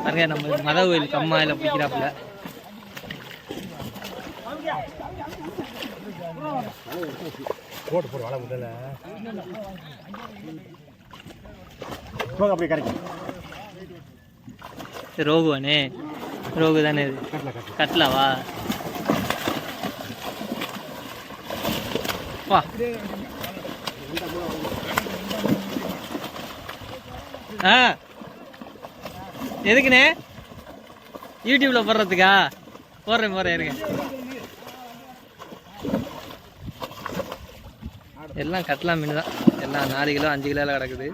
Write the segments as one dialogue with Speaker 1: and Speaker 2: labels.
Speaker 1: பாருங்க நம்ம மத கோயில் கம்மாயில பிடிக்கிறாப்புல.
Speaker 2: போட்டு போடு வலை முதல்ல அப்படியே கிடைக்கும்.
Speaker 1: ரோகுவானே, ரோகு தானே இது. கட்லாவா? வா எதுக்குண்ணே? யூடியூப்ல போடுறதுக்கா? போடுறேன் இருங்க. எல்லாம் கட்லா மீன் தான். எல்லாம் 4 கிலோ 5 கிலோல கிடக்குது.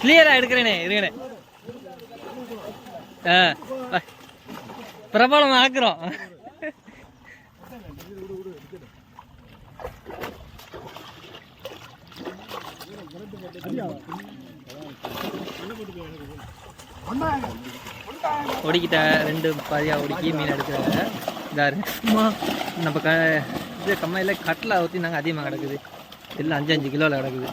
Speaker 1: கிளியரா எடுக்கிறேனே, இருங்கண்ணே. பிரபலம் ஆக்குறோம். ஒடிக்கிட்ட 2 பாதியா ஒடிக்கி மீன் எடுக்கிறாங்க. இதாரு நம்ம இது கம்மாயில் கட்டில் ஊற்றி நாங்கள் அதிகமாக கிடக்குது. எல்லாம் 5-5 கிலோவில் கிடக்குது.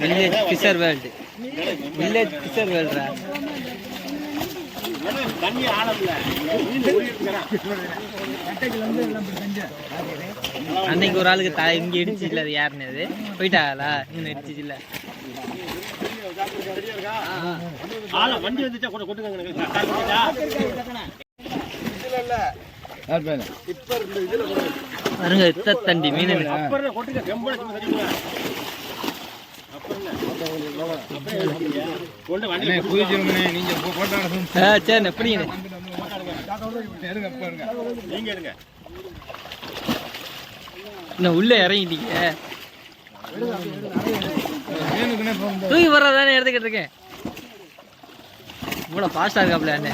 Speaker 1: Village fisher world, village fisher வேர்ல்டுரா. அன்னைக்கு ஒரு ஆளுக்கு இங்கே இடிச்சு இல்லை, அது யாருன்னு அது போயிட்டாங்களா? இன்னும் இடிச்சிச்சு இல்லை. பாருங்க இத்தண்டி மீன். சரி எப்படிங்க இன்னும் உள்ளே இறங்கிட்டீங்க. தூக்கி வர்றதானே எடுத்துக்கிட்டு இருக்கேன். இவ்வளோ ஃபாஸ்டாக இருக்காப்ல அண்ணே.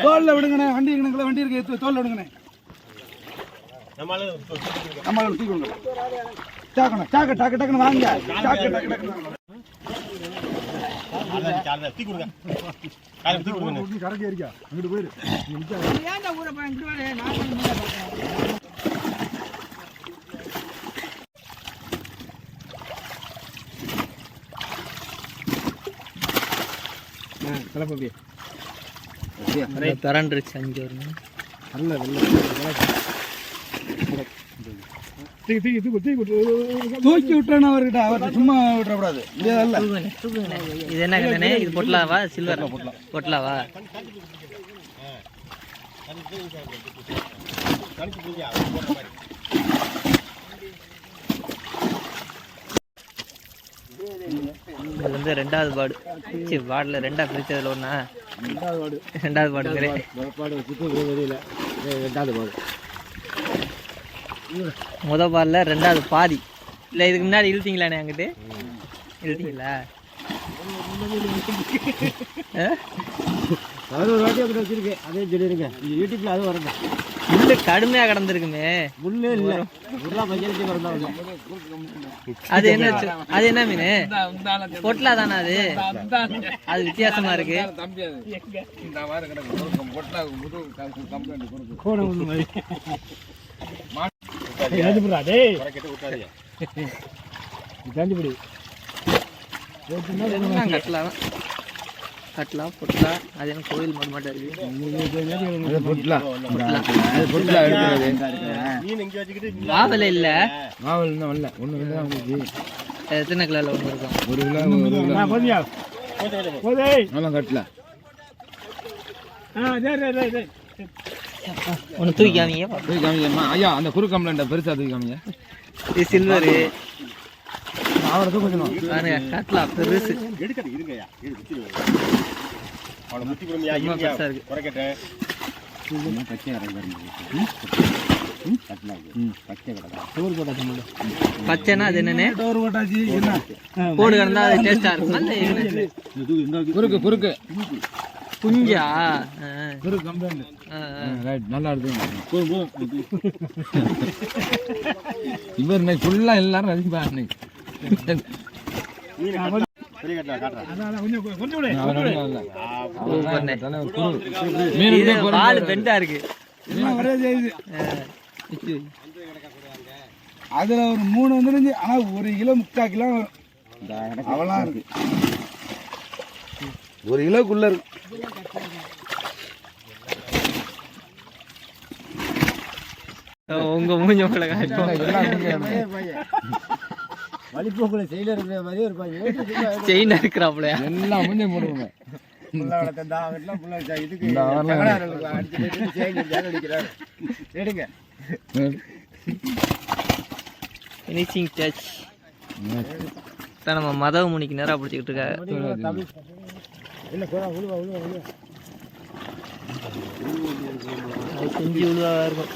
Speaker 2: தோல்ல விடுங்கண்ணே. வண்டி இருக்குங்களா? வண்டி இருக்கு, தோல்ல விடுங்கண்ணே. தூக்கி விடுங்க. சாக்கு டக்குன்னு வாங்க. சாக்கு டக்கு கரைக்கு இருக்கா? அங்கிட்டு போயிரு.
Speaker 1: திரண்டுருச்சு. 5 வரணும்.
Speaker 2: தூக்கி விட்டுறேன் அவர்கிட்ட. அவர்கிட்ட சும்மா விட்டுறக்கூடாது.
Speaker 1: இது என்ன கண்ணே? இது பொட்டலாவா? சில்வர் பொட்டலாவா? இது வந்து 2வது பாடு. பாடில் 2ஆ பிரிச்சதுல ஒண்ணா? 2வது பாடு.
Speaker 2: 2வது பாடு.
Speaker 1: முத பால்ல 2வது பாதி. இல்லை இதுக்கு முன்னாடி இழுத்தீங்களாண்ணே? அங்கிட்டு இழுத்தீங்களா?
Speaker 2: அது ஒரு வாட்டி அப்படி வச்சிருக்கேன். அதே சொல்லிருங்க. யூடியூப்ல அது வரங்க.
Speaker 1: முள்ளு கடுமையாக கிடந்திருக்குமே.
Speaker 2: முள்ளு இல்லை,
Speaker 1: அது என்ன? அது என்ன மீன்? பொட்டலா தானே அது? அது வித்தியாசமா இருக்கு. கட்லா பொட்டலா அது என்ன கோயில் மட்டும் இருக்கு. வாவல இல்ல, எத்தனை கிலோல ஒன்று இருக்கும்?
Speaker 2: 1 கிலோ கட்லா.
Speaker 1: ஒன்று தூக்கி காமிங்க
Speaker 2: ஐயா. அந்த குறு கம்ப்ளைண்ட் பெருசா தூக்கி காமிங்க.
Speaker 1: இது சில்வரு.
Speaker 2: அவரை தூக்கணும்.
Speaker 1: கட்லா பெருசு. பச்சைனா அது என்னன்னு போடு கிடந்தா அது டேஸ்டா இருக்கும். குறுக்கு குறுக்கு குஞ்சா
Speaker 2: ஒரு கம்பெனி ரைட் நல்லா இருக்கு இவர் இன்னைக்கு ஃபுல்லா எல்லாரும் ரசிப்பாங்க
Speaker 1: இருக்கு
Speaker 2: அதுல ஒரு 3 வந்துருந்துச்சு ஆனா 1 கிலோ 3/4 கிலோ வரும் அவ்வளோ இருக்கு 1 கிலோக்குள்ள இருக்கு
Speaker 1: உங்க மூஞ்ச உங்களை
Speaker 2: வலிப்போக்குள்ள செயல இருக்கிற மாதிரி ஒரு பையன்
Speaker 1: செயின் இருக்கிறாப்புல
Speaker 2: எல்லாம் மூஞ்ச போடுவாங்க
Speaker 1: ஃபினிஷிங் டச் நம்ம மதவ முனிக்கு நேராக பிடிச்சிக்கிட்டு இருக்காங்க செஞ்சு விழுவா இருக்கும்